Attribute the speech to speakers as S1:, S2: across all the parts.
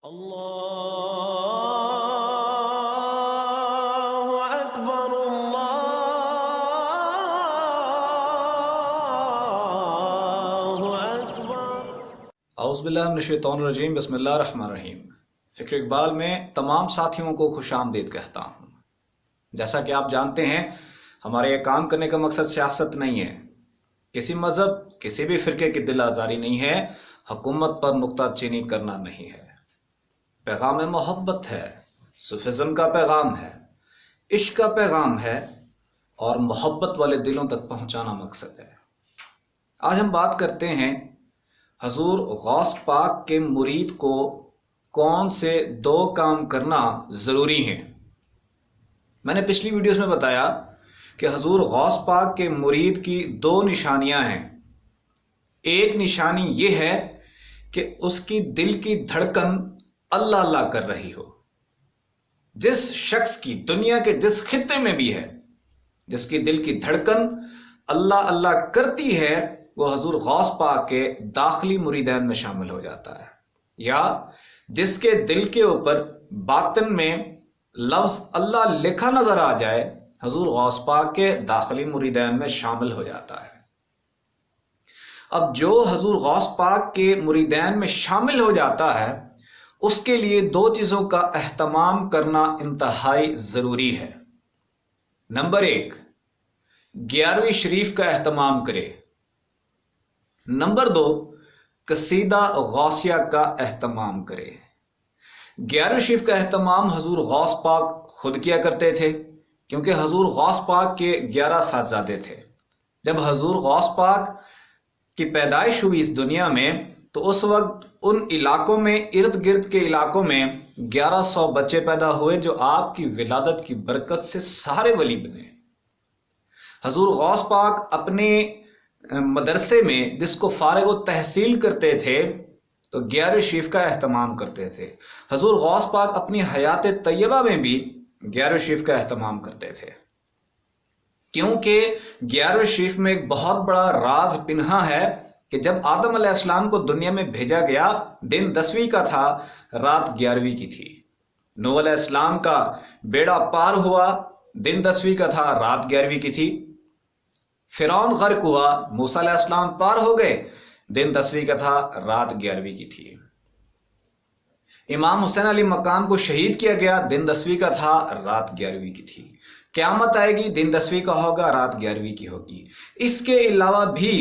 S1: اللہ اکبر اللہ اکبر۔
S2: اعوذ باللہ من الشیطان الرجیم، بسم اللہ الرحمن الرحیم۔ فکر اقبال میں تمام ساتھیوں کو خوش آمدید کہتا ہوں۔ جیسا کہ آپ جانتے ہیں، ہمارے یہ کام کرنے کا مقصد سیاست نہیں ہے، کسی مذہب کسی بھی فرقے کی دل آزاری نہیں ہے، حکومت پر نکتہ چینی کرنا نہیں ہے۔ پیغام محبت ہے، صوفیزم کا پیغام ہے، عشق کا پیغام ہے، اور محبت والے دلوں تک پہنچانا مقصد ہے۔ آج ہم بات کرتے ہیں حضور غوث پاک کے مرید کو کون سے دو کام کرنا ضروری ہیں۔ میں نے پچھلی ویڈیوز میں بتایا کہ حضور غوث پاک کے مرید کی دو نشانیاں ہیں۔ ایک نشانی یہ ہے کہ اس کی دل کی دھڑکن اللہ اللہ کر رہی ہو۔ جس شخص کی دنیا کے جس خطے میں بھی ہے، جس کی دل کی دھڑکن اللہ اللہ کرتی ہے، وہ حضور غوث پاک کے داخلی مریدین میں شامل ہو جاتا ہے، یا جس کے دل کے اوپر باطن میں لفظ اللہ لکھا نظر آ جائے، حضور غوث پاک کے داخلی مریدین میں شامل ہو جاتا ہے۔ اب جو حضور غوث پاک کے مریدین میں شامل ہو جاتا ہے، اس کے لیے دو چیزوں کا اہتمام کرنا انتہائی ضروری ہے۔ نمبر 1، 11ویں شریف کا اہتمام کرے۔ نمبر 2، قصیدہ غوثیہ کا اہتمام کرے۔ 11ویں شریف کا اہتمام حضور غوث پاک خود کیا کرتے تھے، کیونکہ حضور غوث پاک کے 11 صاحبزادے تھے۔ جب حضور غوث پاک کی پیدائش ہوئی اس دنیا میں، تو اس وقت ان علاقوں میں، ارد گرد کے علاقوں میں 1100 بچے پیدا ہوئے، جو آپ کی ولادت کی برکت سے سارے ولی بنے۔ حضور غوث پاک اپنے مدرسے میں، جس کو فارغ التحصیل کرتے تھے، تو 11ویں شریف کا اہتمام کرتے تھے۔ حضور غوث پاک اپنی حیات طیبہ میں بھی 11ویں شریف کا اہتمام کرتے تھے، کیونکہ 11ویں شریف میں ایک بہت بڑا راز پنہا ہے کہ جب آدم علیہ السلام کو دنیا میں بھیجا گیا، دن 10ویں کا تھا، رات 11ویں کی تھی۔ نوح علیہ السلام کا بیڑا پار ہوا، دن 10ویں کا تھا، رات 11ویں کی تھی۔ فرعون غرق ہوا، موسیٰ علیہ السلام پار ہو گئے، دن 10ویں کا تھا، رات 11ویں کی تھی۔ امام حسین علی مقام کو شہید کیا گیا، دن 10ویں کا تھا، رات 11ویں کی تھی۔ قیامت آئے گی، دن 10ویں کا ہوگا، رات 11ویں کی ہوگی۔ اس کے علاوہ بھی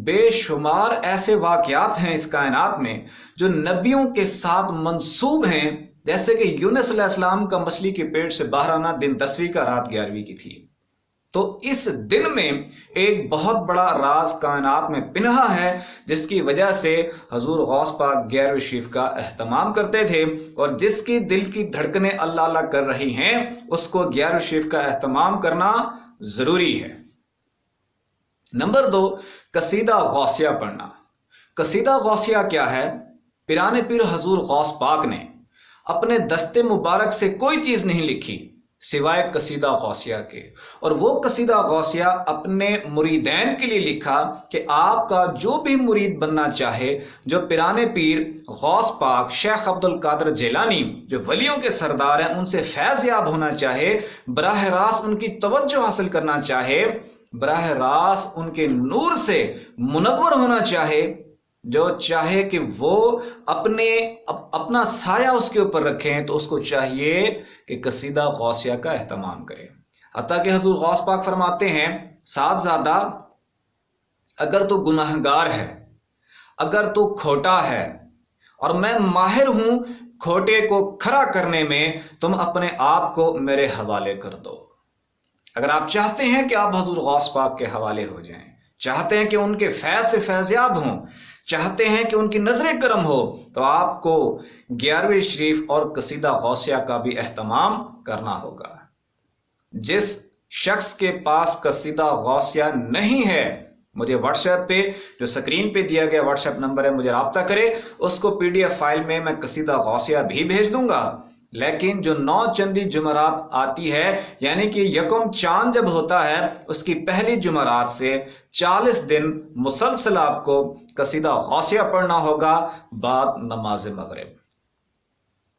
S2: بے شمار ایسے واقعات ہیں اس کائنات میں جو نبیوں کے ساتھ منسوب ہیں، جیسے کہ یونس علیہ السلام کا مچھلی کے پیٹ سے باہر آنا دن 10ویں کا، رات 11ویں کی تھی۔ تو اس دن میں ایک بہت بڑا راز کائنات میں پنہا ہے، جس کی وجہ سے حضور غوث پاک 11ویں شریف کا اہتمام کرتے تھے، اور جس کی دل کی دھڑکنیں اللہ اللہ کر رہی ہیں، اس کو 11ویں شریف کا اہتمام کرنا ضروری ہے۔ نمبر 2، قصیدہ غوثیہ پڑھنا۔ قصیدہ غوثیہ کیا ہے؟ پیران پیر حضور غوث پاک نے اپنے دست مبارک سے کوئی چیز نہیں لکھی سوائے قصیدہ غوثیہ کے، اور وہ قصیدہ غوثیہ اپنے مریدین کے لیے لکھا کہ آپ کا جو بھی مرید بننا چاہے، جو پیران پیر غوث پاک شیخ عبد القادر جیلانی جو ولیوں کے سردار ہیں، ان سے فیض یاب ہونا چاہے، براہ راست ان کی توجہ حاصل کرنا چاہے، براہ راست ان کے نور سے منور ہونا چاہے، جو چاہے کہ وہ اپنا سایہ اس کے اوپر رکھیں، تو اس کو چاہیے کہ قصیدہ غوثیہ کا اہتمام کرے۔ حتیٰ کہ حضور غوث پاک فرماتے ہیں، سعدزادہ، اگر تو گناہگار ہے، اگر تو کھوٹا ہے، اور میں ماہر ہوں کھوٹے کو کھڑا کرنے میں، تم اپنے آپ کو میرے حوالے کر دو۔ اگر آپ چاہتے ہیں کہ آپ حضور غوث پاک کے حوالے ہو جائیں، چاہتے ہیں کہ ان کے فیض سے فیضیاب ہوں، چاہتے ہیں کہ ان کی نظر کرم ہو، تو آپ کو 11ویں شریف اور قصیدہ غوثیہ کا بھی اہتمام کرنا ہوگا۔ جس شخص کے پاس قصیدہ غوثیہ نہیں ہے، مجھے واٹس ایپ پہ، جو سکرین پہ دیا گیا واٹس ایپ نمبر ہے، مجھے رابطہ کرے، اس کو PDF فائل میں قصیدہ غوثیہ بھی بھیج دوں گا۔ لیکن جو 9 چندی جمعرات آتی ہے، یعنی کہ یکم چاند جب ہوتا ہے، اس کی پہلی جمعرات سے 40 دن مسلسل آپ کو قصیدہ غوثیہ پڑھنا ہوگا بعد نماز مغرب۔